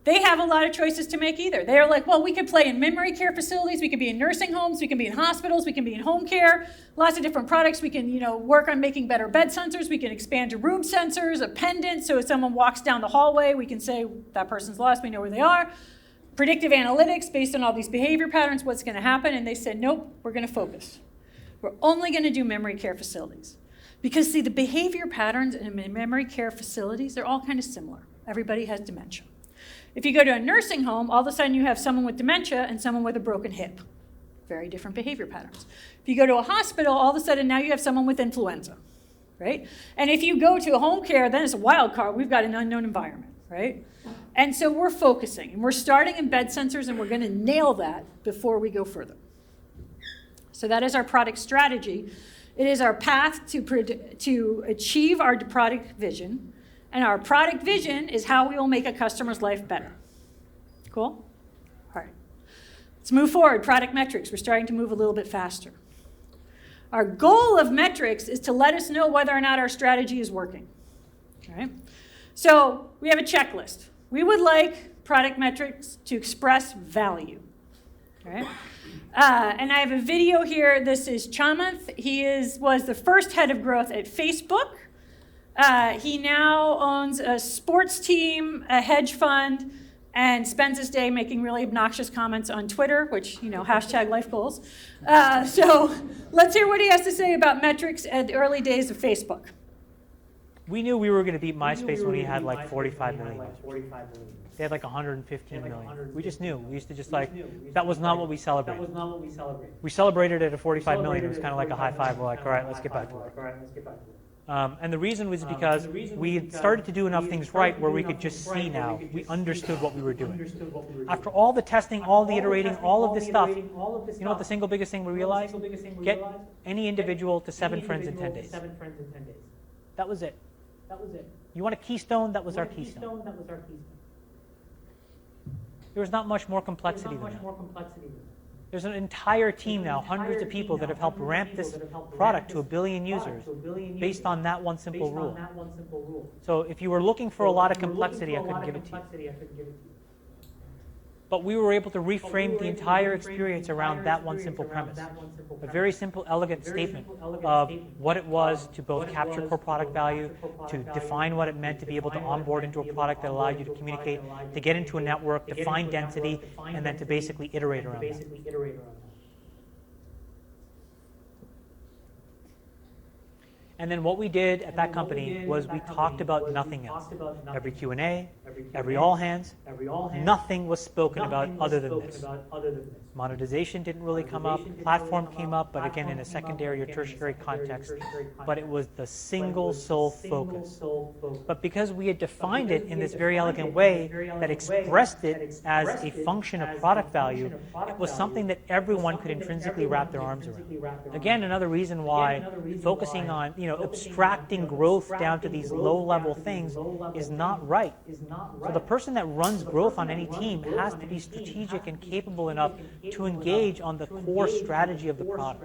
They have a lot of choices to make either. They're like, well, we could play in memory care facilities, we could be in nursing homes, we can be in hospitals, we can be in home care, lots of different products. We can, work on making better bed sensors, we can expand to room sensors, a pendant, so if someone walks down the hallway, we can say, that person's lost, we know where they are. Predictive analytics based on all these behavior patterns, what's going to happen? And they said, nope, we're going to focus. We're only going to do memory care facilities. Because, see, the behavior patterns in memory care facilities, they're all kind of similar. Everybody has dementia. If you go to a nursing home, all of a sudden you have someone with dementia and someone with a broken hip. Very different behavior patterns. If you go to a hospital, all of a sudden now you have someone with influenza, right? And if you go to a home care, then it's a wild card. We've got an unknown environment, right? And so we're focusing, and we're starting in bed sensors, and we're going to nail that before we go further. So that is our product strategy. It is our path to achieve our product vision, and our product vision is how we will make a customer's life better. Cool? All right. Let's move forward. Product metrics. We're starting to move a little bit faster. Our goal of metrics is to let us know whether or not our strategy is working. All right? So we have a checklist. We would like product metrics to express value. All right? And I have a video here. This is Chamath. He was the first head of growth at Facebook. He now owns a sports team, a hedge fund, and spends his day making really obnoxious comments on Twitter, which, hashtag life goals. So let's hear what he has to say about metrics at the early days of Facebook. We knew we were going to beat MySpace when we had like 45 million users. They had like 115 million. We just knew. We used to just that was not what we celebrated. We celebrated it at 45 million. It was kind of like a high five. We're like, all right, let's get back to work. And the reason was because we had started to do enough things right where we could just see now. We understood what we were doing. After all the testing, all the iterating, all of this stuff, you know what the single biggest thing we realized? Get any individual to 7 friends in 10 days. That was it. You want a keystone? That was our keystone. There was not much more complexity than that. There's an entire team now, hundreds of people that have helped ramp this product to 1 billion users based on that one simple rule. So if you were looking for a lot of complexity, I couldn't give it to you. But we were able to reframe the entire experience around that one simple premise. A very simple, elegant statement of what it was to both capture core product value, to define what it meant to be able to onboard into a product that allowed you to communicate, to get into a network, define density, and then to basically iterate around that. And then what we did at that company was we talked about nothing else. Every Q&A, every all hands, nothing was spoken about other than this. Monetization didn't really come up. Platform came up, but again in a secondary or tertiary context. But it was the single sole focus. But because we had defined it in this very elegant way that expressed it as a function of product value, it was something that everyone could intrinsically wrap their arms around. Again, another reason why focusing on abstracting growth down to these low-level things is not right. So the person that runs growth on any team has to be strategic and capable enough to engage on the core strategy of the product.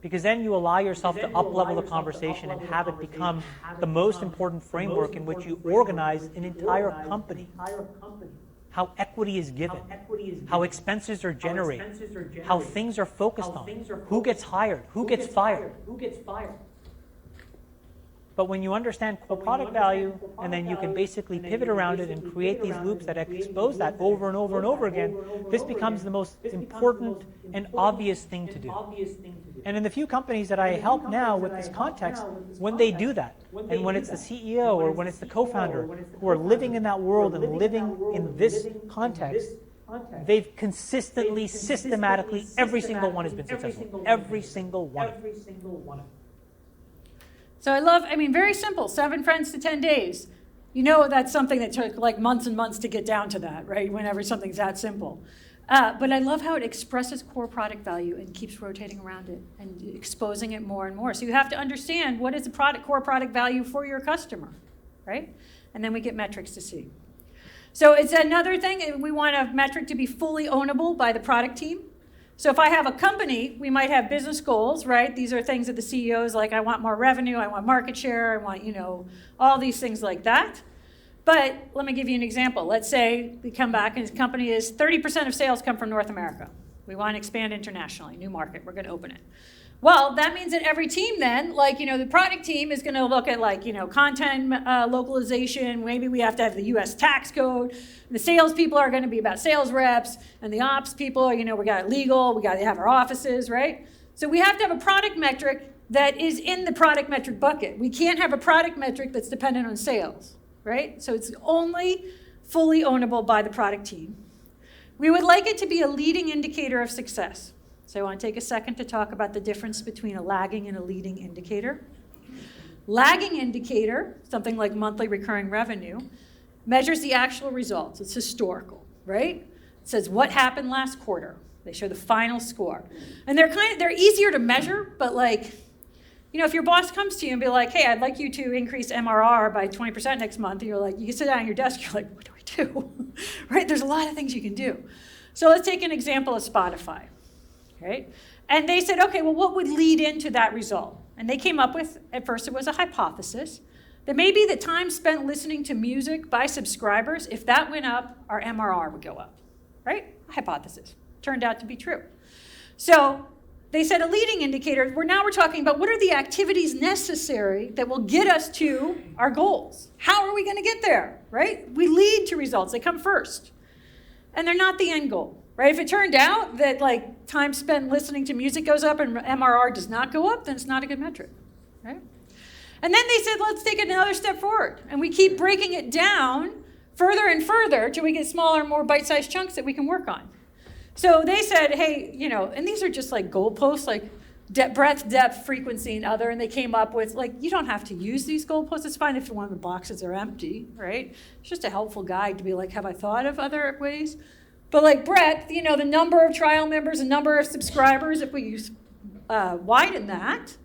Because then you allow yourself to up-level the conversation and have it become the most important framework in which you organize an entire company. How equity is given, how expenses are generated, how things are focused on, who gets hired, who gets fired. But when you understand core product value, and then you can basically pivot around it and create these loops that expose that over and over and over again, this becomes the most important and obvious thing to do. And in the few companies that I help now with this context, when they do that, and when it's the CEO or when it's the co-founder who are living in that world and living in this context, they've consistently, systematically, every single one has been successful. Every single one. So very simple, 7 friends to 10 days. You know that's something that took like months and months to get down to that, right? Whenever something's that simple. But I love how it expresses core product value and keeps rotating around it and exposing it more and more. So you have to understand what is the core product value for your customer, right? And then we get metrics to see. So it's another thing, we want a metric to be fully ownable by the product team. So if I have a company, we might have business goals, right? These are things that the CEOs like, I want more revenue, I want market share, I want, all these things like that. But let me give you an example. Let's say we come back and the company is 30% of sales come from North America. We want to expand internationally, new market, we're going to open it. Well, that means that every team then, the product team is going to look at content localization. Maybe we have to have the US tax code. The salespeople are going to be about sales reps, and the ops people, we got legal, we got to have our offices, right? So we have to have a product metric that is in the product metric bucket. We can't have a product metric that's dependent on sales, right? So it's only fully ownable by the product team. We would like it to be a leading indicator of success. So I want to take a second to talk about the difference between a lagging and a leading indicator. Lagging indicator, something like monthly recurring revenue, measures the actual results. It's historical, right? It says what happened last quarter. They show the final score. And they're easier to measure, but if your boss comes to you and be like, hey, I'd like you to increase MRR by 20% next month, and you're like, you can sit down at your desk, you're like, what do I do? Right? There's a lot of things you can do. So let's take an example of Spotify. Right? And they said, okay, well, what would lead into that result? And they came up with, at first it was a hypothesis, that maybe the time spent listening to music by subscribers, if that went up, our MRR would go up, right? A hypothesis. Turned out to be true. So they said a leading indicator, we're talking about what are the activities necessary that will get us to our goals? How are we going to get there, right? We lead to results, they come first. And they're not the end goal. Right? If it turned out that time spent listening to music goes up and MRR does not go up, then it's not a good metric. Right? And then they said, let's take it another step forward. And we keep breaking it down further and further till we get smaller, more bite-sized chunks that we can work on. So they said, hey, and these are just goalposts, breadth, depth, frequency, and other, and they came up with, you don't have to use these goalposts. It's fine if one of the boxes are empty, right? It's just a helpful guide to be have I thought of other ways? But breadth, the number of trial members and number of subscribers, if we widen that,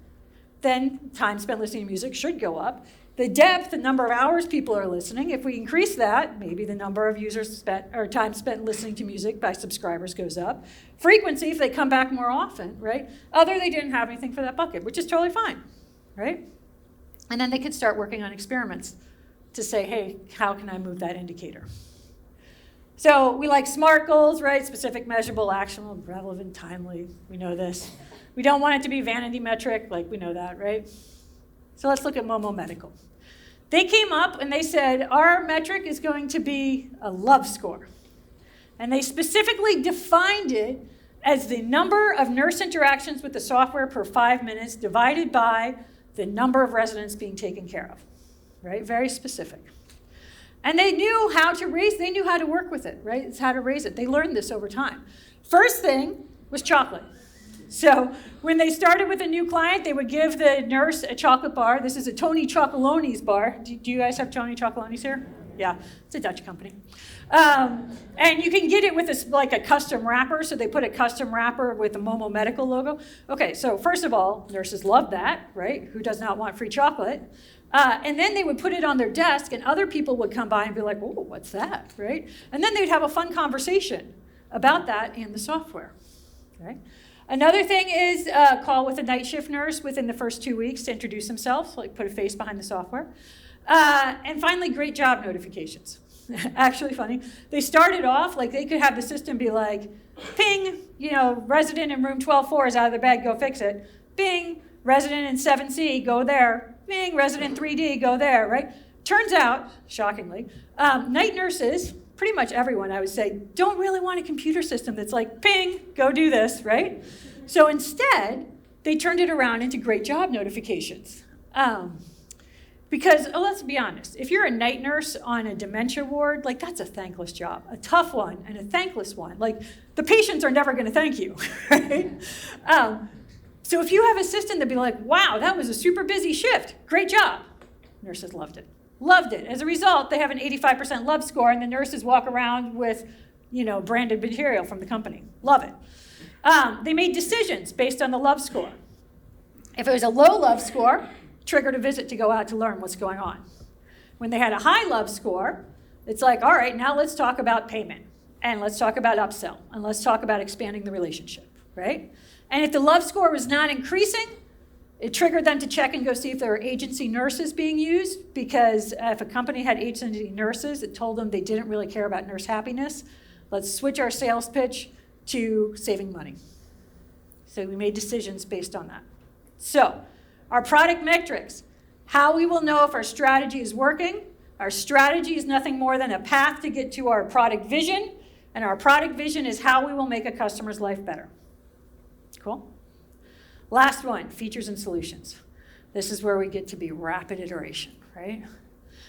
then time spent listening to music should go up. The depth, the number of hours people are listening, if we increase that, maybe the number of users spent or time spent listening to music by subscribers goes up. Frequency, if they come back more often, right? Other, they didn't have anything for that bucket, which is totally fine, right? And then they could start working on experiments to say, hey, how can I move that indicator? So we like SMART goals, right? Specific, measurable, actionable, relevant, timely. We know this. We don't want it to be vanity metric, like we know that, right? So let's look at Momo Medical. They came up and they said, our metric is going to be a love score. And they specifically defined it as the number of nurse interactions with the software per 5 minutes divided by the number of residents being taken care of, right? Very specific. And they knew how to they knew how to work with it, right? It's how to raise it. They learned this over time. First thing was chocolate. So when they started with a new client, they would give the nurse a chocolate bar. This is a Tony Chocolonely's bar. Do you guys have Tony Chocolonely's here? Yeah, it's a Dutch company. And you can get it with like a custom wrapper. So they put a custom wrapper with the Momo Medical logo. Okay, so first of all, nurses love that, right? Who does not want free chocolate? And then they would put it on their desk, and other people would come by and be like, oh, what's that, right? And then they'd have a fun conversation about that in the software, right? Another thing is call with a night shift nurse within the first 2 weeks to introduce themselves, like put a face behind the software. And finally, great job notifications. Actually funny. They started off, like they could have the system be like, ping, resident in room 12-4 is out of their bed, go fix it. Bing, resident in 7C, go there. Bing, resident 3D, go there, right? Turns out, shockingly, night nurses, pretty much everyone, I would say, don't really want a computer system that's like, ping, go do this, right? So instead, they turned it around into great job notifications. Because, let's be honest, if you're a night nurse on a dementia ward, like that's a thankless job, a tough one and a thankless one. Like the patients are never gonna thank you, right? So if you have a system that'd be like, wow, that was a super busy shift, great job. Nurses loved it. Loved it. As a result, they have an 85% love score, and the nurses walk around with, branded material from the company. Love it. They made decisions based on the love score. If it was a low love score, triggered a visit to go out to learn what's going on. When they had a high love score, it's like, all right, now let's talk about payment, and let's talk about upsell, and let's talk about expanding the relationship, right? And if the love score was not increasing, it triggered them to check and go see if there were agency nurses being used, because if a company had agency nurses, it told them they didn't really care about nurse happiness. Let's switch our sales pitch to saving money. So we made decisions based on that. So our product metrics, how we will know if our strategy is working. Our strategy is nothing more than a path to get to our product vision, and our product vision is how we will make a customer's life better. Cool? Last one, features and solutions. This is where we get to be rapid iteration, right?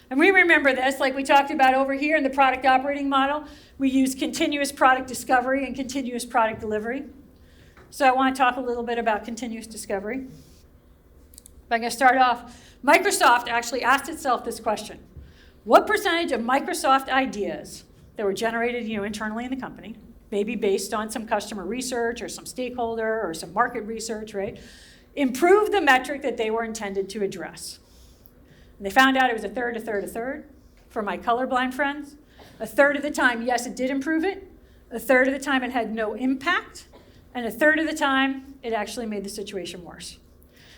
And we remember this, like we talked about over here in the product operating model. We use continuous product discovery and continuous product delivery. So I want to talk a little bit about continuous discovery. I'm going to start off. Microsoft actually asked itself this question. What percentage of Microsoft ideas that were generated internally in the company, maybe based on some customer research or some stakeholder or some market research, right, improve the metric that they were intended to address? And they found out it was a third, a third, a third. For my colorblind friends, a third of the time, yes, it did improve it. A third of the time, it had no impact. And a third of the time, it actually made the situation worse.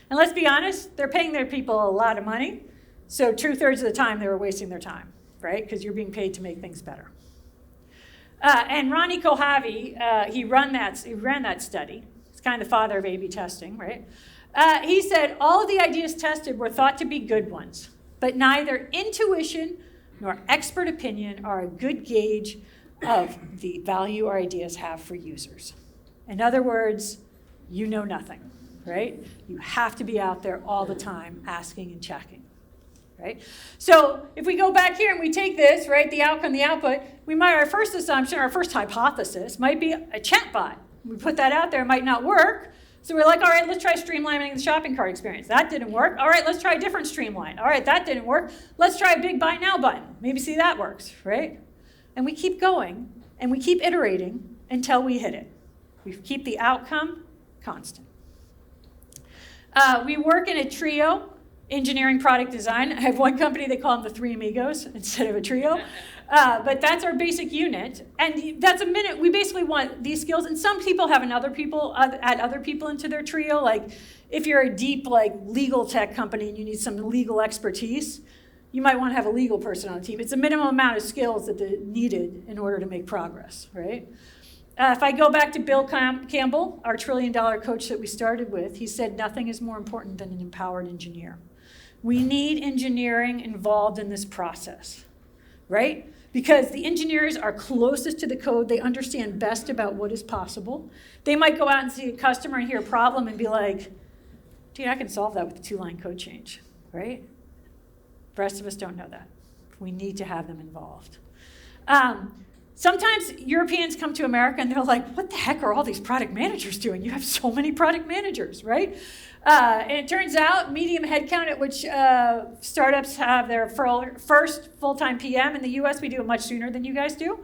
And let's be honest, they're paying their people a lot of money. So 2/3 of the time, they were wasting their time, right? Because you're being paid to make things better. And Ronnie Kohavi, he ran that study. He's kind of the father of A/B testing, right? He said all of the ideas tested were thought to be good ones, but neither intuition nor expert opinion are a good gauge of the value our ideas have for users. In other words, you know nothing, right? You have to be out there all the time asking and checking. Right? So if we go back here and we take this, right, the outcome, the output, our first assumption, our first hypothesis might be a chatbot. We put that out there, it might not work. So we're like, all right, let's try streamlining the shopping cart experience. That didn't work. All right, let's try a different streamline. All right, that didn't work. Let's try a big buy now button. Maybe see that works, right? And we keep going and we keep iterating until we hit it. We keep the outcome constant. We work in a trio, engineering, product design. I have one company, they call them the Three Amigos instead of a trio. But that's our basic unit. And that's a minute, we basically want these skills. And some people have add other people into their trio. Like if you're a deep legal tech company and you need some legal expertise, you might want to have a legal person on the team. It's a minimum amount of skills that are needed in order to make progress, right? If I go back to Bill Campbell, our $1 trillion coach that we started with, he said nothing is more important than an empowered engineer. We need engineering involved in this process, right? Because the engineers are closest to the code. They understand best about what is possible. They might go out and see a customer and hear a problem and be like, dude, I can solve that with a 2-line code change, right? The rest of us don't know that. We need to have them involved. Sometimes Europeans come to America and they're like, what the heck are all these product managers doing? You have so many product managers, right? And it turns out medium headcount at which startups have their first full-time PM. In the US, we do it much sooner than you guys do.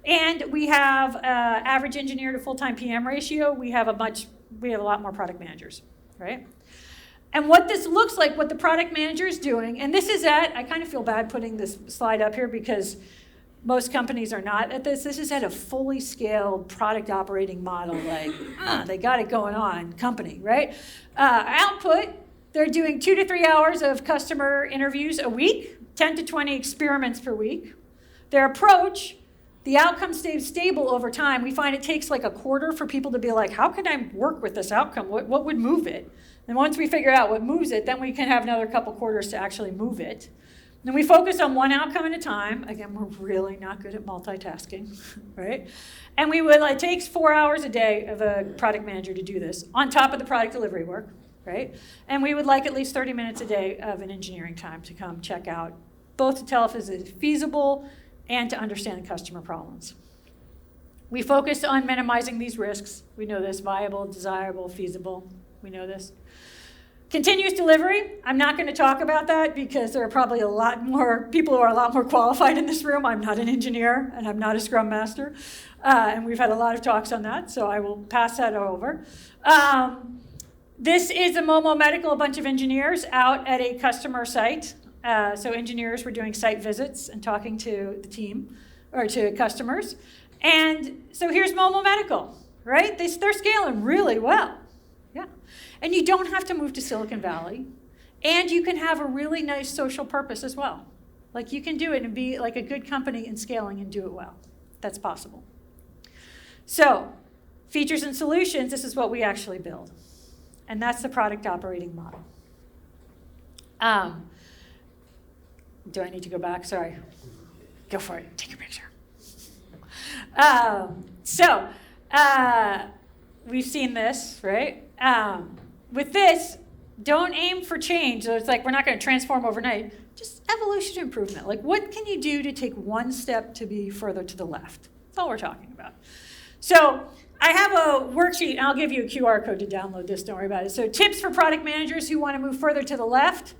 And we have average engineer to full-time PM ratio. We have a lot more product managers, right? And what this looks like, what the product manager is doing, and this is I kind of feel bad putting this slide up here because most companies are not at this. This is at a fully scaled product operating model, they got it going on company, right? Output, they're doing 2 to 3 hours of customer interviews a week, 10 to 20 experiments per week. Their approach, the outcome stays stable over time. We find it takes like a quarter for people to be like, how can I work with this outcome? What would move it? And once we figure out what moves it, then we can have another couple quarters to actually move it. Then we focus on one outcome at a time. Again, we're really not good at multitasking, right? And we would, it takes 4 hours a day of a product manager to do this, on top of the product delivery work, right? And we would like at least 30 minutes a day of an engineering time to come check out, both to tell if it's feasible and to understand the customer problems. We focus on minimizing these risks. We know this: viable, desirable, feasible. We know this. Continuous delivery, I'm not going to talk about that because there are probably a lot more people who are a lot more qualified in this room. I'm not an engineer and I'm not a Scrum Master. And we've had a lot of talks on that, so I will pass that over. This is a Momo Medical, a bunch of engineers out at a customer site. So engineers were doing site visits and talking to the team, or to customers. And so here's Momo Medical, right? They're scaling really well. Yeah. And you don't have to move to Silicon Valley. And you can have a really nice social purpose as well. You can do it and be like a good company in scaling and do it well. That's possible. So, features and solutions, this is what we actually build. And that's the product operating model. Do I need to go back? Sorry. Go for it. Take a picture. We've seen this, right? With this, don't aim for change. So it's we're not going to transform overnight. Just evolution improvement. What can you do to take one step to be further to the left? That's all we're talking about. So I have a worksheet, and I'll give you a QR code to download this. Don't worry about it. So tips for product managers who want to move further to the left.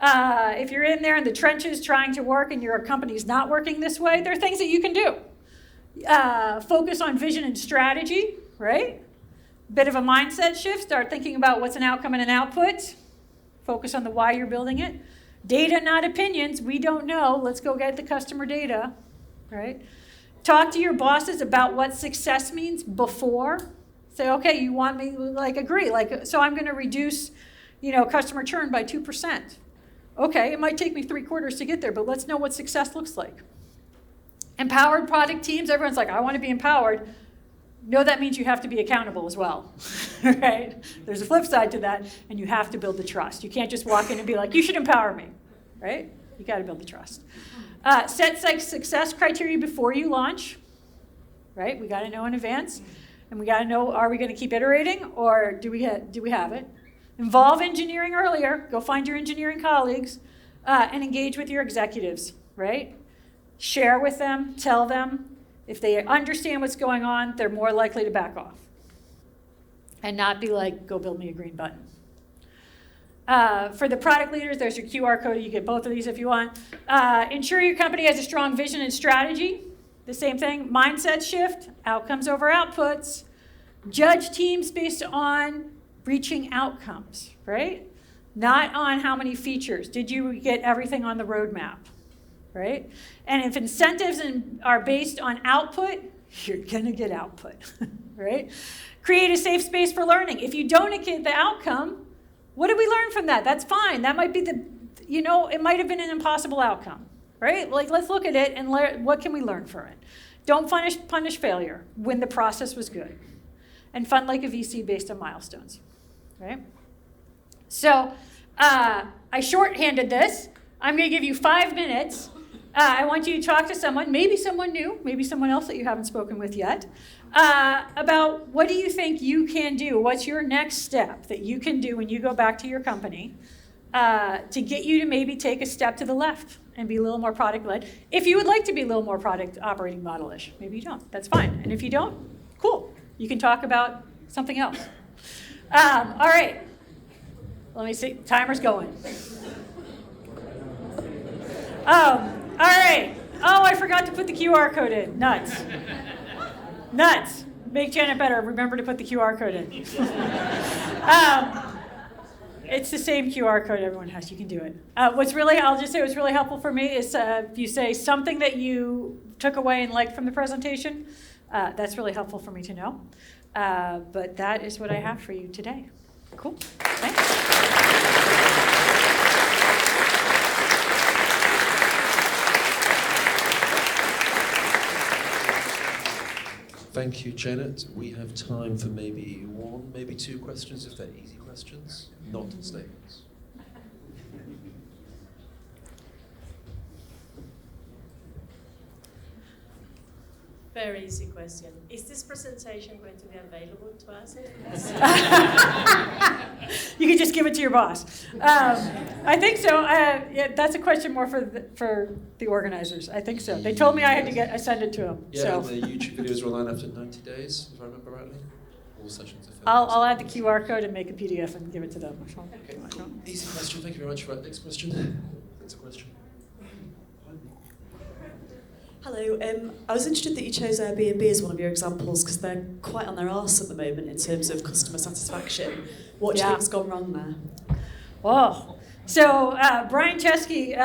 If you're in there in the trenches trying to work and your company's not working this way, there are things that you can do. Focus on vision and strategy, right? Bit of a mindset shift. Start thinking about what's an outcome and an output. Focus on the why you're building it. Data, not opinions. We don't know. Let's go get the customer data, right? Talk to your bosses about what success means before. Say, okay, you want me, agree. So I'm going to reduce, customer churn by 2%. Okay, it might take me 3 quarters to get there, but let's know what success looks like. Empowered product teams. Everyone's like, I want to be empowered. No, that means you have to be accountable as well, right? There's a flip side to that, and you have to build the trust. You can't just walk in and be like, you should empower me, right? You got to build the trust. Set success criteria before you launch, right? We got to know in advance, and we got to know, are we going to keep iterating, or do we have it? Involve engineering earlier. Go find your engineering colleagues, and engage with your executives, right? Share with them, tell them. If they understand what's going on, they're more likely to back off and not be like, go build me a green button. For the product leaders, there's your QR code. You get both of these if you want. Ensure your company has a strong vision and strategy. The same thing. Mindset shift, outcomes over outputs. Judge teams based on reaching outcomes, right? Not on how many features. Did you get everything on the roadmap, right? And if incentives are based on output, you're gonna get output, right? Create a safe space for learning. If you don't get the outcome, what did we learn from that? That's fine. That might be it might have been an impossible outcome, right? Like, let's look at it and what can we learn from it? Don't punish failure when the process was good. And fund like a VC based on milestones, right? So I shorthanded this. I'm going to give you 5 minutes. I want you to talk to someone, maybe someone new, maybe someone else that you haven't spoken with yet, about what do you think you can do? What's your next step that you can do when you go back to your company to get you to maybe take a step to the left and be a little more product-led? If you would like to be a little more product operating model-ish, maybe you don't. That's fine. And if you don't, cool. You can talk about something else. All right. Let me see. Timer's going. All right. Oh, I forgot to put the QR code in. Nuts. Nuts. Make Janet better. Remember to put the QR code in. It's the same QR code everyone has. You can do it. I'll just say what's really helpful for me is if you say something that you took away and liked from the presentation, that's really helpful for me to know. But that is what I have for you today. Cool. Thanks. Thank you, Janet. We have time for maybe one, maybe 2 questions, if they're easy questions, not statements. Very easy question. Is this presentation going to be available to us? You can just give it to your boss. I think so. Yeah, that's a question more for the organizers. I think so. They told me I had to send it to them. Yeah, so. and the YouTube videos are online after 90 days, if I remember rightly. All sessions are filmed. I'll add the QR code and make a PDF and give it to them. Okay, cool. Easy question. Thank you very much for that. Next question. That's a question. Hello, I was interested that you chose Airbnb as one of your examples because they're quite on their arse at the moment in terms of customer satisfaction. What do you think's gone wrong there? Oh, so Brian Chesky,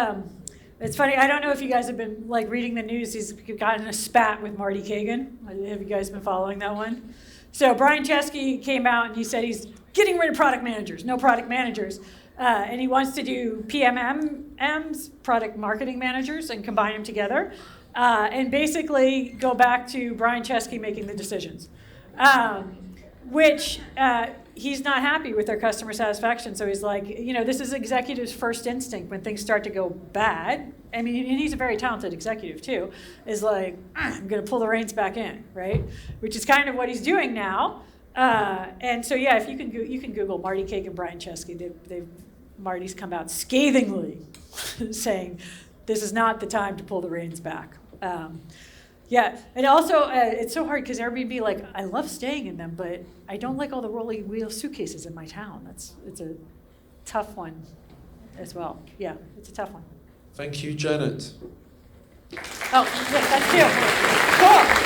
it's funny, I don't know if you guys have been reading the news, he's gotten a spat with Marty Kagan. Have you guys been following that one? So Brian Chesky came out and he said he's getting rid of product managers, no product managers. And he wants to do PMMs, product marketing managers, and combine them together. And basically go back to Brian Chesky making the decisions, which he's not happy with their customer satisfaction. So he's like, this is executive's first instinct when things start to go bad. I mean, and he's a very talented executive too, is like, I'm going to pull the reins back in, right? Which is kind of what he's doing now. And so, yeah, if you can Google Marty Kagan, Brian Chesky. Marty's come out scathingly saying, this is not the time to pull the reins back. Yeah, and also it's so hard because Airbnb, I love staying in them, but I don't like all the rolling wheel suitcases in my town. It's a tough one as well. Yeah, it's a tough one. Thank you, Janet. Oh, yeah, that's you. Cool.